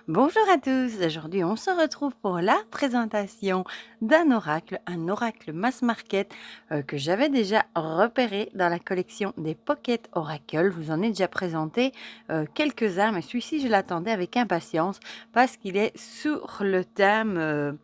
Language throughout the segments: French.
Bonjour à tous, aujourd'hui on se retrouve pour la présentation un oracle mass market que j'avais déjà repéré dans la collection des Pocket Oracle. Je vous en ai déjà présenté quelques-uns, mais celui-ci je l'attendais avec impatience parce qu'il est sur le thème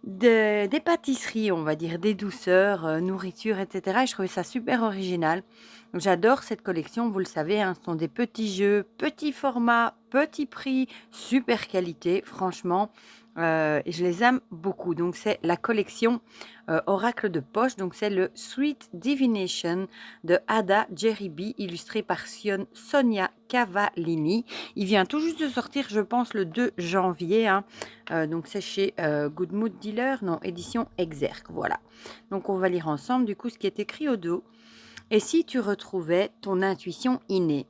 des pâtisseries, on va dire, des douceurs, nourriture, etc. Et je trouvais ça super original. J'adore cette collection, vous le savez, hein, ce sont des petits jeux, petits formats, petits prix, super qualité, franchement. Et je les aime beaucoup. Donc, c'est la collection Oracle de poche. Donc, c'est le Sweet Divination de Ada Jeriby, illustré par Sonia Cavallini. Il vient tout juste de sortir, je pense, le 2 janvier. Hein. Donc, c'est chez Good Mood Dealer, non, édition Exergue. Voilà. Donc, on va lire ensemble, du coup, ce qui est écrit au dos. Et si tu retrouvais ton intuition innée?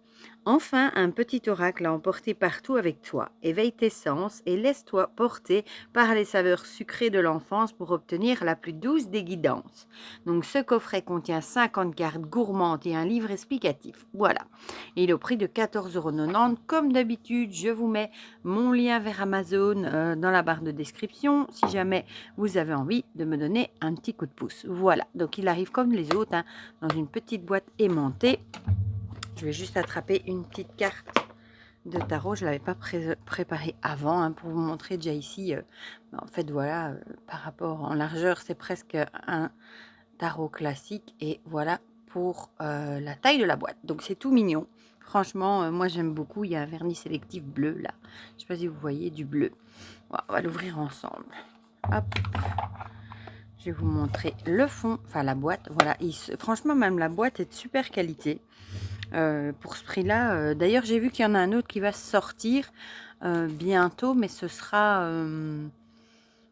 Enfin, un petit oracle à emporter partout avec toi. Éveille tes sens et laisse-toi porter par les saveurs sucrées de l'enfance pour obtenir la plus douce des guidances. Donc, ce coffret contient 50 cartes gourmandes et un livre explicatif. Voilà. Et il est au prix de 14,90 €. Comme d'habitude, je vous mets mon lien vers Amazon dans la barre de description si jamais vous avez envie de me donner un petit coup de pouce. Voilà. Donc, il arrive comme les autres, hein, dans une petite boîte aimantée. Je vais juste attraper une petite carte de tarot. Je ne l'avais pas préparée avant, hein, pour vous montrer déjà ici. En fait, voilà, par rapport en largeur, c'est presque un tarot classique. Et voilà pour la taille de la boîte. Donc, c'est tout mignon. Franchement, moi, j'aime beaucoup. Il y a un vernis sélectif bleu, là. Je ne sais pas si vous voyez du bleu. Voilà, on va l'ouvrir ensemble. Hop. Je vais vous montrer le fond, enfin la boîte. Voilà, franchement, même la boîte est de super qualité. Pour ce prix-là, d'ailleurs, j'ai vu qu'il y en a un autre qui va sortir bientôt, mais ce sera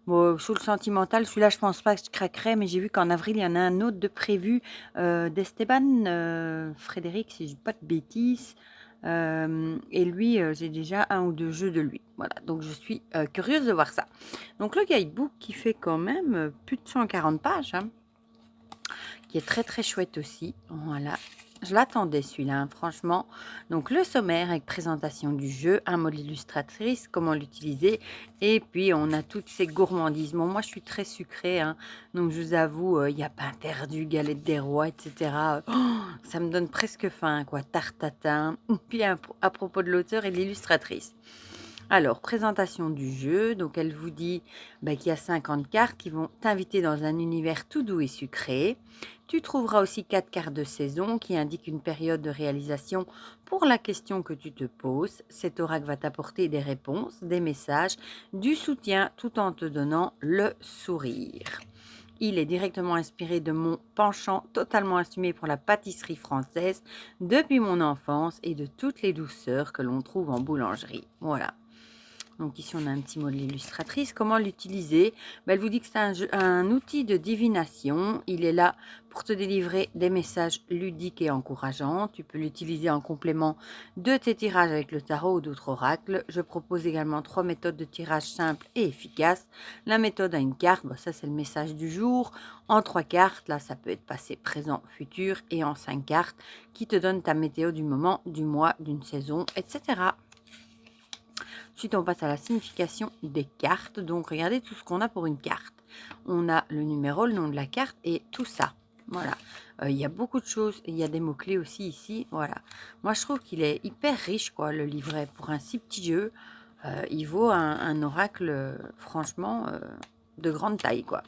bon, sous le sentimental. Celui-là, je pense pas que je craquerai, mais j'ai vu qu'en avril, il y en a un autre de prévu d'Esteban Frédéric, si je dis pas de bêtises. Et lui, j'ai déjà un ou deux jeux de lui. Voilà, donc je suis curieuse de voir ça. Donc le guidebook qui fait quand même plus de 140 pages, hein, qui est très très chouette aussi. Voilà. Je l'attendais celui-là, hein, franchement. Donc le sommaire avec présentation du jeu, un mot de l'illustratrice, comment l'utiliser. Et puis on a toutes ces gourmandises. Bon, moi je suis très sucrée, hein, donc je vous avoue, il y a pain perdu, galette des rois, etc. Oh, ça me donne presque faim, quoi. Tarte tatin. Puis à propos de l'auteur et de l'illustratrice. Alors, présentation du jeu. Donc, elle vous dit qu'il y a 50 cartes qui vont t'inviter dans un univers tout doux et sucré. Tu trouveras aussi 4 cartes de saison qui indiquent une période de réalisation pour la question que tu te poses. Cet oracle va t'apporter des réponses, des messages, du soutien tout en te donnant le sourire. Il est directement inspiré de mon penchant totalement assumé pour la pâtisserie française depuis mon enfance et de toutes les douceurs que l'on trouve en boulangerie. Voilà. Donc ici, on a un petit mot de l'illustratrice. Comment l'utiliser? Elle vous dit que c'est un outil de divination. Il est là pour te délivrer des messages ludiques et encourageants. Tu peux l'utiliser en complément de tes tirages avec le tarot ou d'autres oracles. Je propose également 3 méthodes de tirage simples et efficaces. La méthode à une carte, ça c'est le message du jour. En 3 cartes, là ça peut être passé, présent, futur. Et en 5 cartes qui te donnent ta météo du moment, du mois, d'une saison, etc. Ensuite, on passe à la signification des cartes. Donc, regardez tout ce qu'on a pour une carte. On a le numéro, le nom de la carte et tout ça. Voilà. Il y a beaucoup de choses. Il y a des mots-clés aussi ici. Voilà. Moi, je trouve qu'il est hyper riche, quoi, le livret. Pour un si petit jeu, il vaut un oracle, franchement, de grande taille, quoi.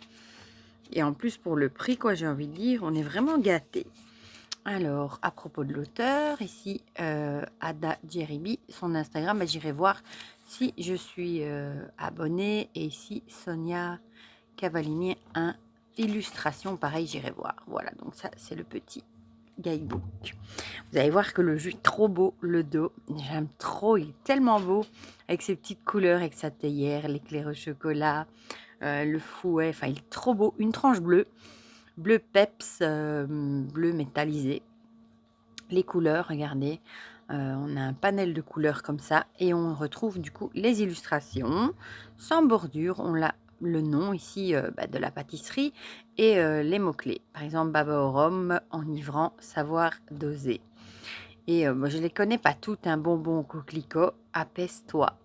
Et en plus, pour le prix, quoi, j'ai envie de dire, on est vraiment gâtés. Alors, à propos de l'auteur, ici, Ada Jeriby, son Instagram, j'irai voir si je suis abonnée. Et ici, Sonia Cavallini, un illustration, pareil, j'irai voir. Voilà, donc ça, c'est le petit guidebook. Vous allez voir que le jeu est trop beau, le dos. J'aime trop, il est tellement beau, avec ses petites couleurs, avec sa théière, l'éclair au chocolat, le fouet, enfin, il est trop beau. Une tranche bleue. Bleu peps, bleu métallisé. Les couleurs, regardez, on a un panel de couleurs comme ça et on retrouve du coup les illustrations sans bordure. On a le nom ici de la pâtisserie et les mots-clés. Par exemple, baba au rhum, enivrant, savoir doser. Et moi, je ne les connais pas toutes. Un bonbon au coquelicot, apaise-toi.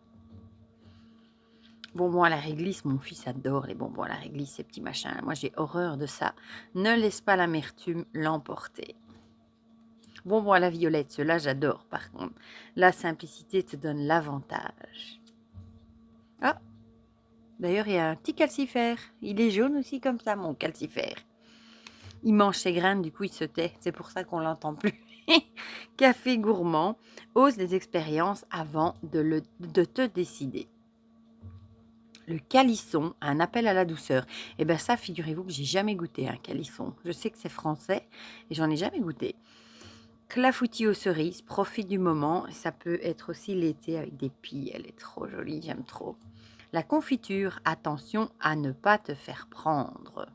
Bonbons à la réglisse, mon fils adore les bonbons à la réglisse, ces petits machins. Moi, j'ai horreur de ça. Ne laisse pas l'amertume l'emporter. Bonbons à la violette, ceux-là, j'adore par contre. La simplicité te donne l'avantage. Ah, d'ailleurs, il y a un petit calcifère. Il est jaune aussi comme ça, mon calcifère. Il mange ses graines, du coup, il se tait. C'est pour ça qu'on l'entend plus. Café gourmand, ose les expériences avant de te décider. Le calisson, un appel à la douceur. Eh bien ça, figurez-vous que j'ai jamais goûté un calisson. Je sais que c'est français et j'en ai jamais goûté. Clafoutis aux cerises, profite du moment. Ça peut être aussi l'été avec des pies. Elle est trop jolie, j'aime trop. La confiture, attention à ne pas te faire prendre.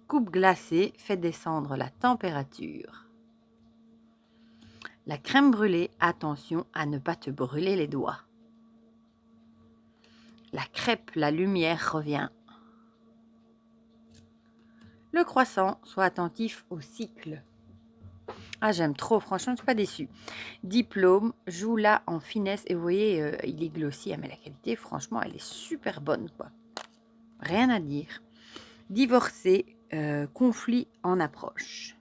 Coupe glacée, fait descendre la température. La crème brûlée, attention à ne pas te brûler les doigts. La crêpe, la lumière revient. Le croissant, sois attentif au cycle. Ah, j'aime trop, franchement, je ne suis pas déçue. Diplôme, joue là en finesse. Et vous voyez, il est glossy, mais la qualité, franchement, elle est super bonne, quoi. Rien à dire. Divorcé, conflit en approche.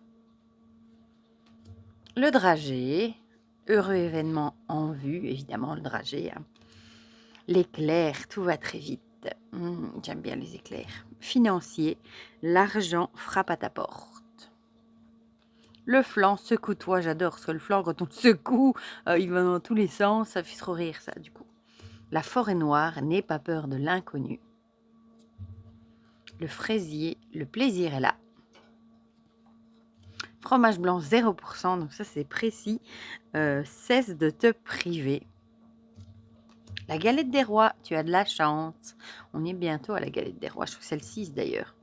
Le dragée, heureux événement en vue, évidemment, le dragée. Hein. L'éclair, tout va très vite. J'aime bien les éclairs. Financier, l'argent frappe à ta porte. Le flanc, secoue-toi, j'adore parce que le flanc, quand on le secoue, il va dans tous les sens, ça fait trop rire ça du coup. La forêt noire, n'aie pas peur de l'inconnu. Le fraisier, le plaisir est là. Fromage blanc 0%, donc ça c'est précis. Cesse de te priver. La galette des rois, tu as de la chance. On est bientôt à la galette des rois, je trouve que c'est le 6 d'ailleurs.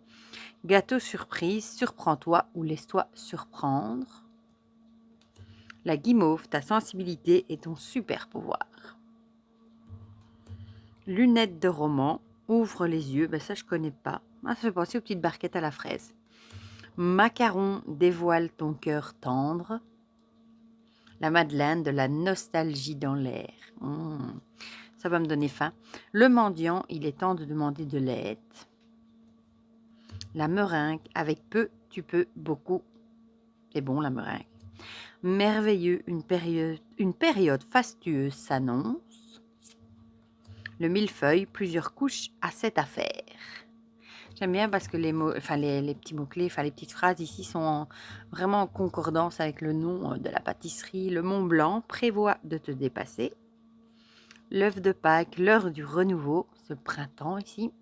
Gâteau surprise, surprends-toi ou laisse-toi surprendre. La guimauve, ta sensibilité est ton super pouvoir. Lunettes de roman, ouvre les yeux, ben ça je connais pas. Ah, ça fait penser aux petites barquettes à la fraise. Macaron, dévoile ton cœur tendre. La madeleine, de la nostalgie dans l'air. Ça va me donner faim. Le mendiant, il est temps de demander de l'aide. La meringue, avec peu, tu peux beaucoup. C'est bon la meringue. Merveilleux, une période fastueuse s'annonce. Le millefeuille, plusieurs couches à cette affaire. J'aime bien parce que les petits mots-clés, les petites phrases ici sont vraiment en concordance avec le nom de la pâtisserie. Le Mont Blanc prévoit de te dépasser. L'œuf de Pâques, l'heure du renouveau, ce printemps ici.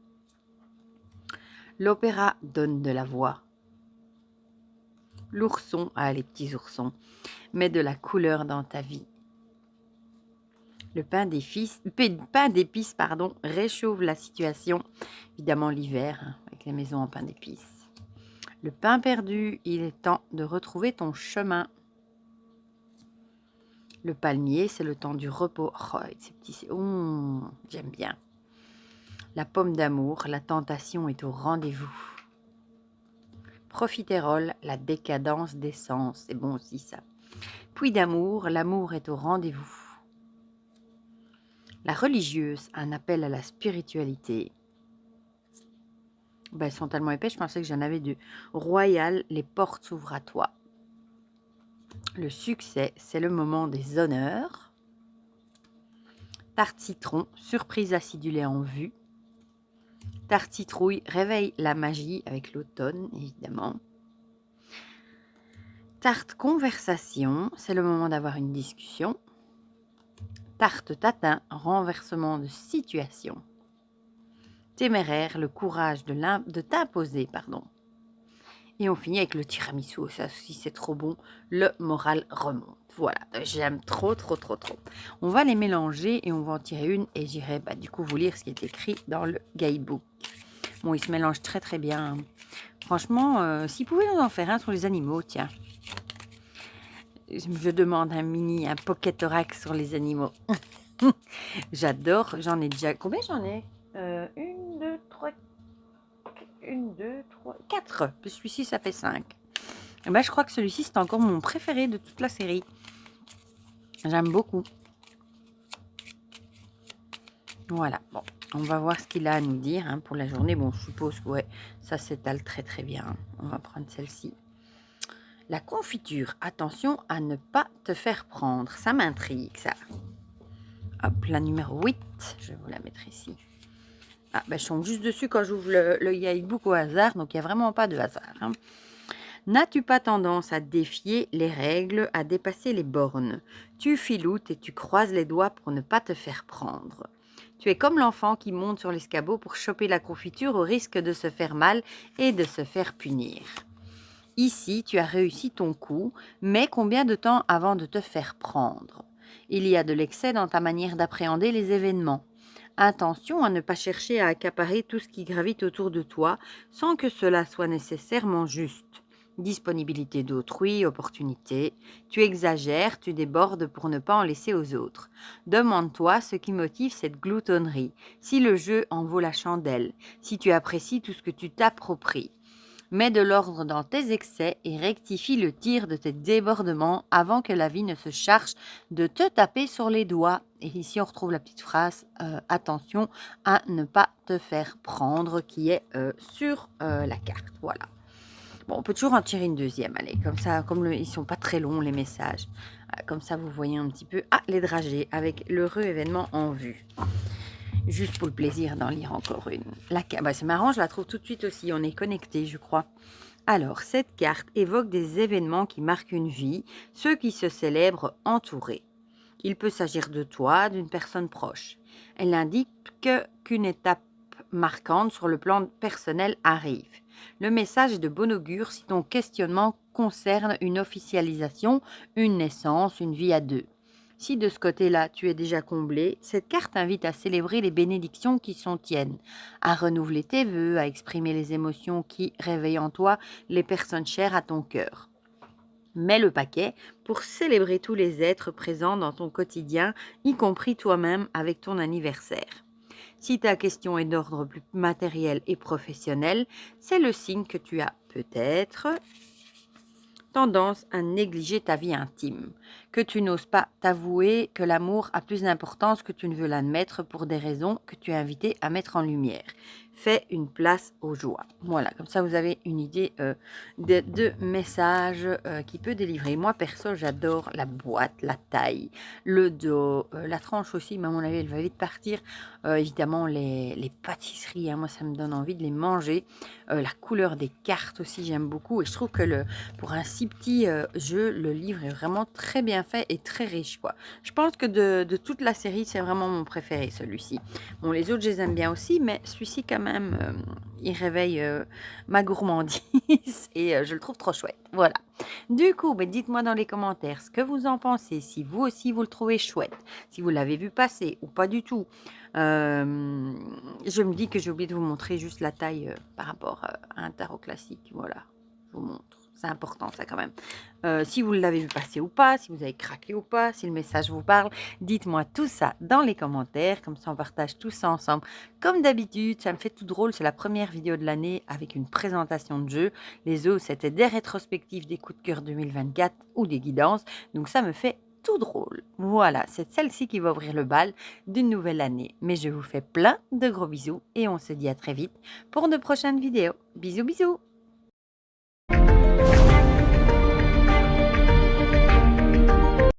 L'opéra donne de la voix. L'ourson, les petits oursons, met de la couleur dans ta vie. Le pain d'épices, réchauffe la situation. Évidemment l'hiver, avec les maisons en pain d'épices. Le pain perdu, il est temps de retrouver ton chemin. Le palmier, c'est le temps du repos. Oh, ces petits, j'aime bien. La pomme d'amour, la tentation est au rendez-vous. Profiterole, la décadence des sens, c'est bon aussi ça. Puits d'amour, l'amour est au rendez-vous. La religieuse, un appel à la spiritualité. Elles sont tellement épais, je pensais que j'en avais deux. Royal, les portes s'ouvrent à toi. Le succès, c'est le moment des honneurs. Tarte citron, surprise acidulée en vue. Tarte citrouille, réveille la magie avec l'automne, évidemment. Tarte conversation, c'est le moment d'avoir une discussion. Tarte tatin, renversement de situation. Téméraire, le courage de t'imposer, Et on finit avec le tiramisu, ça aussi c'est trop bon, le moral remonte. Voilà, j'aime trop. On va les mélanger et on va en tirer une et j'irai du coup vous lire ce qui est écrit dans le guidebook. Bon, ils se mélangent très bien. Franchement, s'ils pouvaient nous en faire un sur les animaux, tiens. Je demande un pocket thorax sur les animaux. J'adore, j'en ai déjà... Combien j'en ai 1, 2, 3... 4. Celui-ci, ça fait 5. Je crois que celui-ci, c'est encore mon préféré de toute la série. J'aime beaucoup. Voilà, bon, on va voir ce qu'il a à nous dire hein, pour la journée. Bon, je suppose que ouais, ça s'étale très très bien, hein. On va prendre celle-ci. La confiture, attention à ne pas te faire prendre. Ça m'intrigue, ça. Hop, la numéro 8, je vais vous la mettre ici. Ah, ben, je tombe juste dessus quand j'ouvre le guidebook au hasard, donc il n'y a vraiment pas de hasard, hein. N'as-tu pas tendance à défier les règles, à dépasser les bornes? Tu filoutes et tu croises les doigts pour ne pas te faire prendre. Tu es comme l'enfant qui monte sur l'escabeau pour choper la confiture au risque de se faire mal et de se faire punir. Ici, tu as réussi ton coup, mais combien de temps avant de te faire prendre? Il y a de l'excès dans ta manière d'appréhender les événements. Attention à ne pas chercher à accaparer tout ce qui gravite autour de toi sans que cela soit nécessairement juste. Disponibilité d'autrui, opportunité. Tu exagères, tu débordes pour ne pas en laisser aux autres. Demande-toi ce qui motive cette gloutonnerie, si le jeu en vaut la chandelle, si tu apprécies tout ce que tu t'appropries. Mets de l'ordre dans tes excès et rectifie le tir de tes débordements avant que la vie ne se charge de te taper sur les doigts. Et ici, on retrouve la petite phrase attention à ne pas te faire prendre qui est sur la carte. Voilà. Bon, on peut toujours en tirer une deuxième, allez, comme ça, comme ils sont pas très longs les messages. Comme ça, vous voyez un petit peu les dragées avec l'heureux événement en vue. Juste pour le plaisir d'en lire encore une. C'est marrant, je la trouve tout de suite aussi. On est connecté, je crois. Alors, cette carte évoque des événements qui marquent une vie, ceux qui se célèbrent entourés. Il peut s'agir de toi, d'une personne proche. Elle indique qu'une étape marquante sur le plan personnel arrive. Le message est de bon augure si ton questionnement concerne une officialisation, une naissance, une vie à deux. Si de ce côté-là, tu es déjà comblé, cette carte invite à célébrer les bénédictions qui sont tiennes, à renouveler tes vœux, à exprimer les émotions qui réveillent en toi les personnes chères à ton cœur. Mets le paquet pour célébrer tous les êtres présents dans ton quotidien, y compris toi-même avec ton anniversaire. Si ta question est d'ordre plus matériel et professionnel, c'est le signe que tu as peut-être tendance à négliger ta vie intime, que tu n'oses pas t'avouer que l'amour a plus d'importance que tu ne veux l'admettre pour des raisons que tu es invité à mettre en lumière. Fais une place aux joies. Voilà, comme ça vous avez une idée de messages qu'il peut délivrer. Moi perso, j'adore la boîte, la taille, le dos, la tranche aussi, mais à mon avis elle va vite partir. Évidemment les pâtisseries, hein, moi ça me donne envie de les manger. La couleur des cartes aussi j'aime beaucoup et je trouve que pour un si petit jeu, le livre est vraiment très bien fait et très riche, quoi. Je pense que de toute la série, c'est vraiment mon préféré, celui-ci. Bon, les autres, je les aime bien aussi, mais celui-ci, quand même, il réveille ma gourmandise et je le trouve trop chouette. Voilà. Du coup, dites-moi dans les commentaires ce que vous en pensez, si vous aussi, vous le trouvez chouette, si vous l'avez vu passer ou pas du tout. Je me dis que j'ai oublié de vous montrer juste la taille par rapport à un tarot classique. Voilà, je vous montre. C'est important ça quand même. Si vous l'avez vu passer ou pas, si vous avez craqué ou pas, si le message vous parle, dites-moi tout ça dans les commentaires. Comme ça, on partage tout ça ensemble. Comme d'habitude, ça me fait tout drôle. C'est la première vidéo de l'année avec une présentation de jeu. Les autres, c'était des rétrospectives des coups de cœur 2024 ou des guidances. Donc ça me fait tout drôle. Voilà, c'est celle-ci qui va ouvrir le bal d'une nouvelle année. Mais je vous fais plein de gros bisous et on se dit à très vite pour de prochaines vidéos. Bisous, bisous!